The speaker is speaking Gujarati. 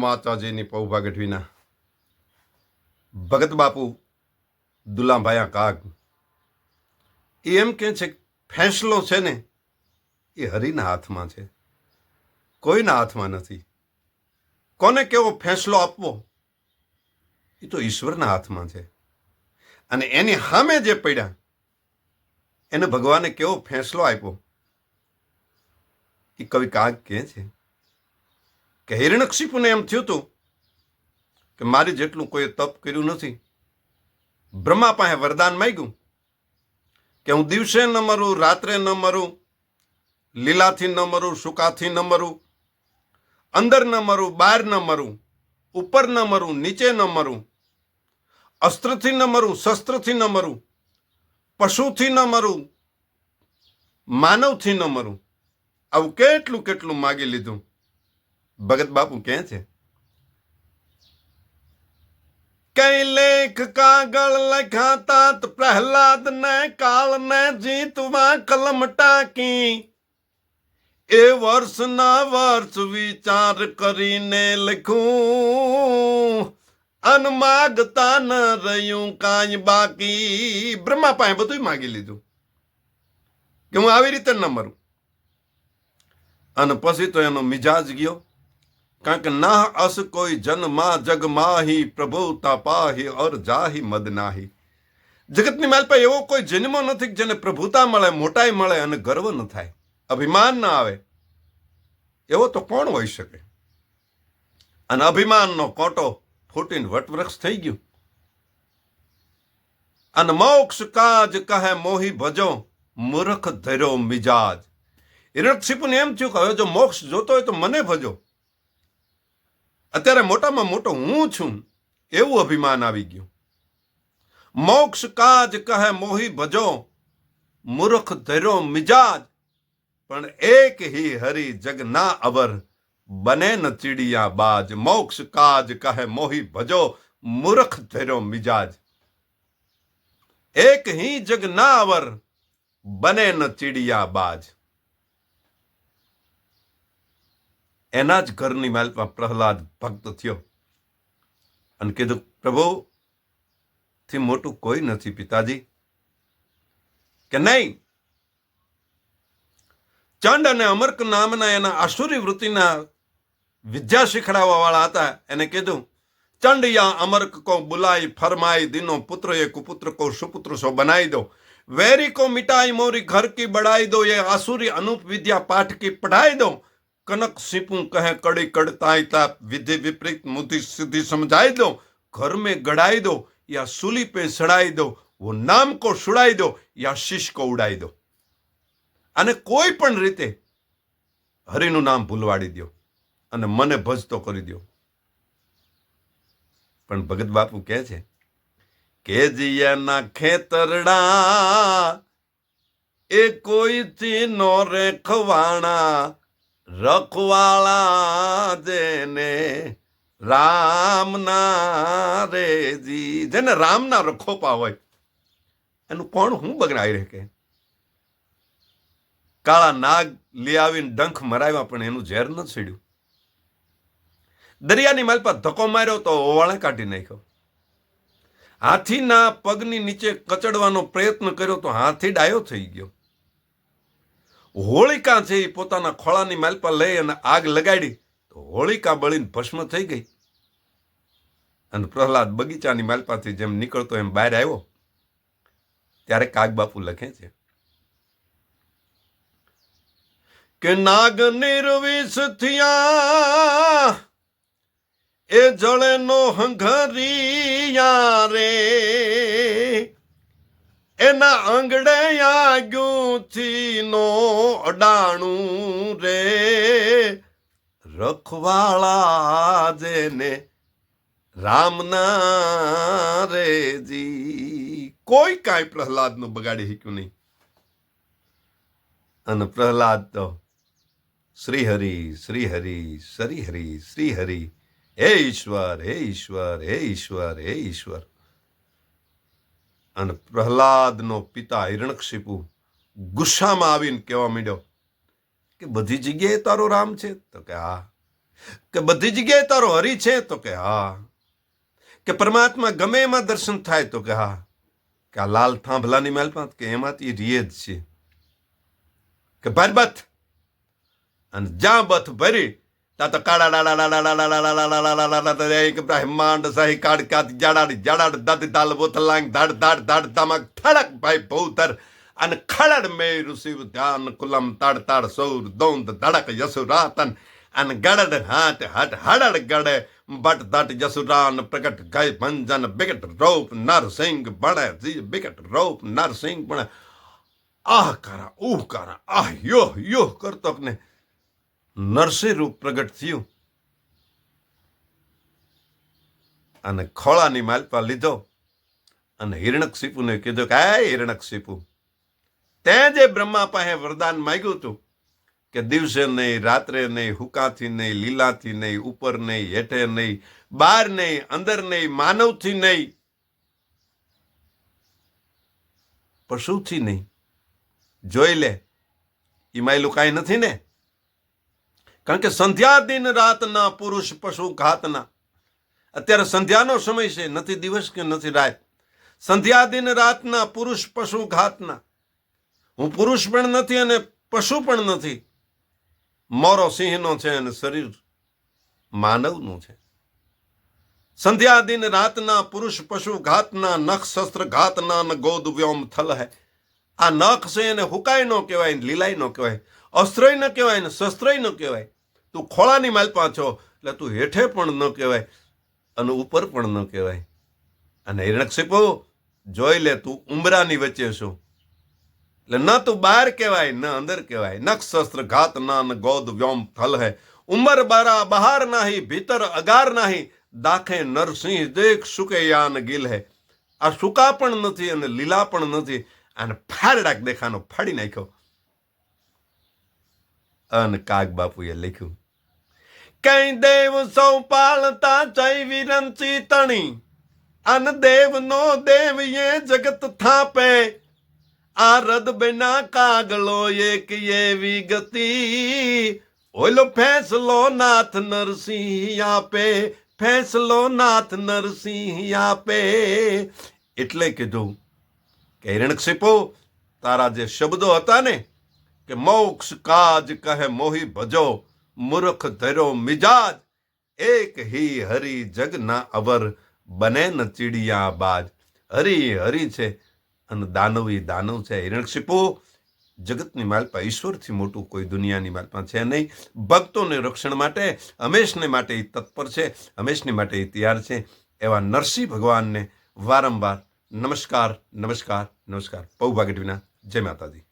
માતાજીની પૌભા ગઢવીના ભગત બાપુ દુલાભાયા કાગ એમ કહે છે ફેંસલો છે ને એ હરિના હાથમાં છે, કોઈના હાથમાં નથી. કોને કેવો ફેંસલો આપવો એ તો ઈશ્વરના હાથમાં છે. અને એની સામે જે પડ્યા એને ભગવાને કેવો ફેંસલો આપ્યો એ કવિ કાગ કહે છે કે હિરણ્યકશિપુને એમ થયું હતું કે મારી જેટલું કોઈ તપ કર્યું નથી. બ્રહ્મા પાસે વરદાન માંગ્યું કે હું દિવસે ન મરું, રાત્રે ન મરું, લીલાથી ન મરું, સુકાથી ન મરું, અંદર ન મરું, બહાર ન મરું, ઉપર ન મરું, નીચે ન મરું, અસ્ત્રથી ન મરું, શસ્ત્રથી ન મરું, પશુથી ન મરું, માનવથી ન મરું. આવું કેટલું કેટલું માગી લીધું. ભગત બાપુ કહે છે કઈ લેખ કાગળ લખ્યા તાત પ્રહલાદ ને કાળ ને જીતવા કલમ ટાંકી, એ વર્ષના વર્ષ વિચાર કરીને લખ્યું, અન માગતા ન રહ્યું કાંઈ બાકી. બ્રહ્મા પાસે બધું માગી લીધું કે હું આવી રીતે ન મરું. અને પછી તો એનો મિજાજ ગયો, કારણ કે ના અસ કોઈ જન્મા જગ માહી, પ્રભુતા પાહી ઓર જાહી મદ નાહી. જગતની માલ પર એવો કોઈ જન્મ નથી જેને પ્રભુતા મળે, મોટાઈ મળે અને ગર્વ ન થાય, અભિમાન ના આવે. એવો તો કોણ હોઈ શકે? અને અભિમાનનો કોટો ફૂટીને વટવૃક્ષ થઈ ગયું. અને મોક્ષ કાજ કહે મોહી ભજો, મૂર્ખ ધર્યો મિજાજ. હિરણ્યકશિપુને એમ થયું કે હવે જો મોક્ષ જોતો હોય તો મને ભજો, અત્યારે મોટામાં મોટો હું છું, એવું અભિમાન આવી ગયું. મોક્ષ કાજ કહે મોહી ભજો, મૂર્ખ ધર્યો મિજાજ. પણ એક હી હરી જગ ના અવર, બને ન ચીડિયા બાજ. મોક્ષ કાજ કહે મોહી ભજો, મૂર્ખ ધર્યો મિજાજ. એક હી જગ ના અવર, બને ન ચીડિયા બાજ. એના જ ઘરની માલમાં પ્રહલાદ ભક્ત થયો અને કીધું પ્રભુ થી મોટું કોઈ નથી પિતાજી. કે નહીં, ચંડ અને અમર્ક નામના એના આસુરી વૃત્તિના વિદ્યા શીખડાવવા વાળા હતા. એને કીધું ચંડ યા અમર્ક કો બુલાઈ ફરમાઈ, દિનો પુત્ર એ કુપુત્ર કો સુપુત્ર સો બનાઈ દો, વેરી को मिटाई मोरी घर की बढ़ाई दो, ये आसुरी अनूप विद्या पाठ की पढ़ाई दो. कनक सिपू कहे कड़ी कड़ताई ताप, विधि विपरीत मुद्धि सिद्धि समझाई दो, घर में गड़ाई दो या सूली पे सड़ाई दो, वो नाम को छुड़ाई दो या शीश को उड़ाई दो. અને કોઈ પણ રીતે હરિનું નામ ભૂલવાડી દો અને મને ભજતો કરી દો. પણ ભગત બાપુ કહે છે કે જીયાના ખેતરડા એ કોઈથી નો રેખવાણા, રખવાળા જેને રામના રેજી. જેને રામના રખોપા હોય એનું કોણ હું બગડાઈ રહે. કે કાળા નાગ લઈ આવીને ડંખ મરાવ્યા પણ એનું ઝેર ન છેડ્યું. દરિયાની માલ પર ધક્કો માર્યો તો ઓવાળે કાઢી નાખ્યો. હાથીના પગની નીચે કચડવાનો પ્રયત્ન કર્યો તો હાથી ડાયો થઈ ગયો. હોળિકા છે એ પોતાના ખોળાની માલ પર લઈ અને આગ લગાડી તો હોળિકા બળીને ભસ્મ થઈ ગઈ. અને પ્રહલાદ બગીચાની માલપાથી જેમ નીકળતો એમ બહાર આવ્યો ત્યારે કાગ બાપુ લખે છે કે નાગ નિર્વિષ થયા એ જળે નો હંઘરિયા રે, એના આંગળે આગુથી નો અડાણું રે, રખવાળા જેને રામના રેજી. કોઈ કાંઈ પ્રહલાદનું બગાડી શક્યું નહીં. અને પ્રહલાદ તો શ્રીહરિ શ્રીહરિ શ્રીહરિ શ્રીહરિ, હે ઈશ્વર હે ઈશ્વર હે ઈશ્વર હે ઈશ્વર. અને પ્રહલાદનો પિતા હિરણ્યકશિપુ ગુસ્સામાં આવીને કહેવા માંડ્યો કે બધી જગ્યાએ તારો રામ છે? તો કે હા. કે બધી જગ્યાએ તારો હરી છે? તો કે હા. કે પરમાત્મા ગમે એમાં દર્શન થાય? તો કે હા. કે આ લાલ થાંભલાની માલમાં? કે એમાંથી રીએ જ છે. કે ભર બથ, અને જ્યાં બથ ભરી ત્યાં તો કાળા બ્રહ્માંડ સહી કાળકાત જાડાડી જાડાડ દદ દાલ બોથલાંગ ધડ ધડ ધડ ધમક થડક ભાઈ ભૌતર અને ખડડ મેરુ શિવ ધ્યાન કુલમ તડ તડ સૌર દૌંદ ધડક યસુરાતન અને ગડડ હાટ હટ હડડ ગડે બટ દટ યસુરાન પ્રગટ ગય ભંજન બિકટ રોપ નરસિંહ બણે બિકટ રોપ નરસિંહ બણે આહ કરા ઉહ કરા આહ યોહ યોહ કરતો ને નરસિંહ રૂપ પ્રગટ થયું અને ખોળાની માલપા લીધો અને હિરણ્યકશિપુને કીધું કે હે હિરણ્યકશિપુ, તે જે બ્રહ્મા પાસે વરદાન માંગ્યું હતું કે દિવસે નહીં, રાત્રે નહીં, હુકાથી નહીં, લીલાથી નહીં, ઉપર નહીં, હેઠે નહીં, બહાર નહીં, અંદર નહીં, માનવથી નહીં, પશુથી નહીં, જોઈ લે. એ માયલું કાંઈ નથી ને. કારણ કે સંધ્યા દિન રાતના પુરુષ પશુ ઘાતના. અત્યારે સંધ્યાનો સમય છે, નથી દિવસ કે નથી રાત. સંધ્યા દિન રાતના પુરુષ પશુ ઘાતના. હું પુરુષ પણ નથી અને પશુ પણ નથી. મોરો સિંહનો છે અને શરીર માનવનું છે. સંધ્યા દિન રાતના પુરુષ પશુ ઘાતના નખ શસ્ત્ર ઘાતના ન ગોદ વ્યોમ થલ હૈ. આ નખ છે એને હુકાય ન કહેવાય, લીલાય ન કહેવાય, અસ્ત્રય ન કહેવાય ને શસ્ત્રય ન કહેવાય. તું ખોળાની માલપા છો એટલે તું હેઠે પણ ન કહેવાય અને ઉપર પણ ન કહેવાય. અને હિરણ્યકશિપુ જોઈ લે, તું ઉંબરાની વચ્ચે છો. એટલે ન તું બહાર કહેવાય ન અંદર કહેવાય. નખ શસ્ત્ર ઘાત ના ન ગોદ વ્યોમ થલ હૈ. ઉમર બારા બહાર નાહી ભીતર અગાર નાહી. દાખે નરસિંહ દેખ સુકે યાન ગિલ હૈ. આ સુકા પણ નથી અને લીલા પણ નથી. અને ફાડડાક દેખાનો ફાડી નાખ્યો. અને કાગ બાપુએ લખ્યું, કઈ દેવ સૌ પાળતા જય વિરંચી તણી, અન દેવ નો દેવ ये જગત થાપે. આ રદ બિના કાગળો એક એવી ગતિ, ઓલો ફેંસલો નાથ નરસિંહ આપે, ફેંસલો નાથ નરસિંહ આપે. એટલે કીધું કે હિરણ્યકશિપુ, તારા જે શબ્દો હતા ને કે મોક્ષ કાજ કહે મોહી ભજો, મૂર્ખ ધર્યો મિજાજ, એક હી હરી જગ ના અવર, બને ન ચીડિયા બાજ. હરી હરી છે અને દાનવી દાનવ છે. હિરણ્યકશિપુ, જગતની માલપા ઈશ્વરથી મોટું કોઈ દુનિયાની માલપા છે નહીં. ભક્તોને રક્ષણ માટે હંમેશને માટે એ તત્પર છે, હંમેશને માટે એ તૈયાર છે. એવા નરસિંહ ભગવાનને વારંવાર નમસ્કાર નમસ્કાર નમસ્કાર. પૌ ભાગટવીના. જય માતાજી.